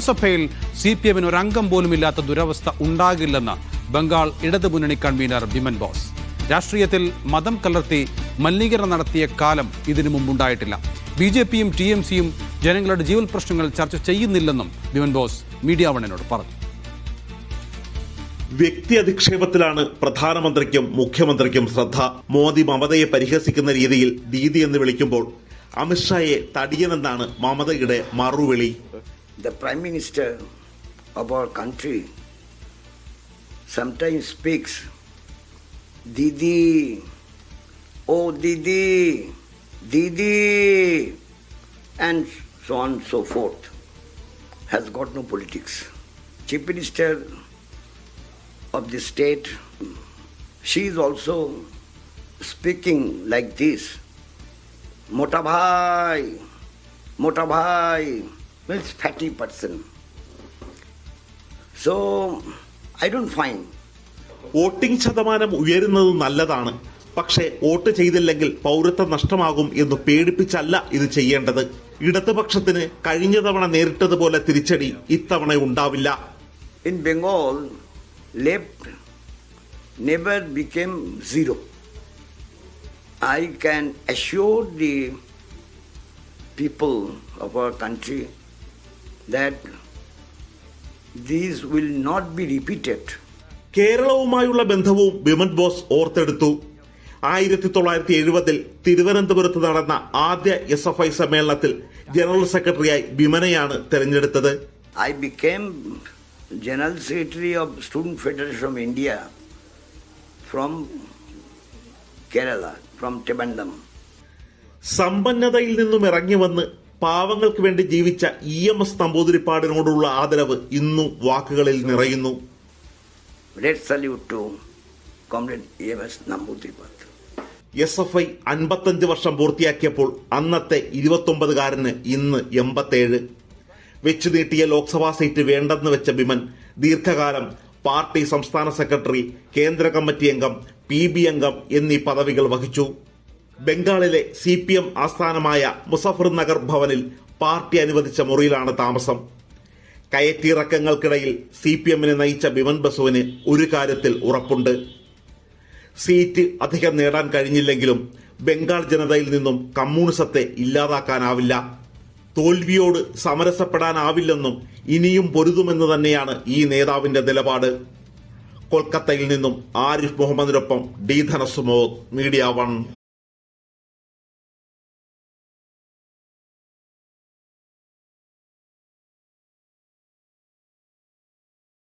നിയമസഭയിൽ CPM ഒരംഗം പോലുമില്ലാത്ത ദുരവസ്ഥ ഉണ്ടാകില്ലെന്ന് ബംഗാൾ ഇടതുമുന്നണി കൺവീനർ ബിമൻ ബോസ്. രാഷ്ട്രീയത്തിൽ മതം കലർത്തി മലിനീകരണം നടത്തിയ കാലം ഇതിനു മുമ്പുണ്ടായിട്ടില്ല. BJPയും TMCയും ജനങ്ങളുടെ ജീവൽ പ്രശ്നങ്ങൾ ചർച്ച ചെയ്യുന്നില്ലെന്നും ബിമൻ ബോസ് മീഡിയ വണ്ണിനോട് പറഞ്ഞു. വ്യക്തി അധിക്ഷേപത്തിലാണ് പ്രധാനമന്ത്രിക്കും മുഖ്യമന്ത്രിക്കും ശ്രദ്ധ. മോദി മമതയെ പരിഹസിക്കുന്ന രീതിയിൽ ദീദി എന്ന് വിളിക്കുമ്പോൾ അമിത്ഷായെ തടിയനെന്നാണ് മമതയുടെ മറുവിളി. The Prime Minister of our country sometimes speaks, Didi, oh Didi, Didi, and so on and so forth. Has got no politics. Chief Minister of the state, she is also speaking like this. Mota bhai means fatty person. So I don't find. Voting ശതമാനം ഉയരുന്നത് നല്ലതാണ്. പക്ഷേ vote ചെയ്തില്ലെങ്കിൽ പൗരത്വം നഷ്ടമാകും എന്ന് പേടിപ്പിച്ചല്ല ഇത് ചെയ്യേണ്ടത്. ഇടതുപക്ഷത്തിന് കഴിഞ്ഞ തവണ നേരിട്ടതുപോലെ തിരിച്ചടി ഇത്തവണ ഉണ്ടാവില്ല. In Bengal, left never became zero. I can assure the people of our country that these will not be repeated. കേരളവുമായുള്ള ബന്ധവും ബിമൻ ബോസ് ഓർത്തെടുത്തു. 1970 തിരുവനന്തപുരത്ത് നടന്ന ആദ്യ SFI സമ്മേളനത്തിൽ ജനറൽ സെക്രട്ടറിയായി ബിമനെയാണ് തെരഞ്ഞെടുത്തത്. I became General Secretary of Student Federation of India from Kerala, from Trivandrum. സമ്പന്നതയിൽ നിന്നും ഇറങ്ങി വന്ന് പാവങ്ങൾക്ക് വേണ്ടി ജീവിച്ച EMS നമ്പൂതിരിപ്പാടിനോടുള്ള ആദരവ് ഇന്നും വാക്കുകളിൽ നിറയുന്നു. Red salute to Comrade EMS Namboodiripad. SFI 55 വർഷം പൂർത്തിയാക്കിയപ്പോൾ അന്നത്തെ 29കാരന് ഇന്ന് 87. വെച്ചു നീട്ടിയ ലോക്സഭാ സീറ്റ് വേണ്ടെന്ന് വെച്ച ബിമൻ ദീർഘകാലം പാർട്ടി സംസ്ഥാന സെക്രട്ടറി, കേന്ദ്ര കമ്മിറ്റി അംഗം, PB അംഗം എന്നീ പദവികൾ വഹിച്ചു. ബംഗാളിലെ CPM ആസ്ഥാനമായ മുസഫർ നഗർ ഭവനിൽ പാർട്ടി അനുവദിച്ച മുറിയിലാണ് താമസം. കയറ്റിയിറക്കങ്ങൾക്കിടയിൽ CPMനെ നയിച്ച ബിമൻ ബസുവിന് ഒരു കാര്യത്തിൽ ഉറപ്പുണ്ട്. സീറ്റ് അധികം നേടാൻ കഴിഞ്ഞില്ലെങ്കിലും ബംഗാൾ ജനതയിൽ നിന്നും കമ്മ്യൂണിസത്തെ ഇല്ലാതാക്കാനാവില്ല. തോൽവിയോട് സമരസപ്പെടാനാവില്ലെന്നും ഇനിയും പൊരുതുമെന്ന് തന്നെയാണ് ഈ നേതാവിന്റെ നിലപാട്. കൊൽക്കത്തയിൽ നിന്നും ആരിഫ് മുഹമ്മദിനൊപ്പം D ധനസുമോദ്, മീഡിയ 1.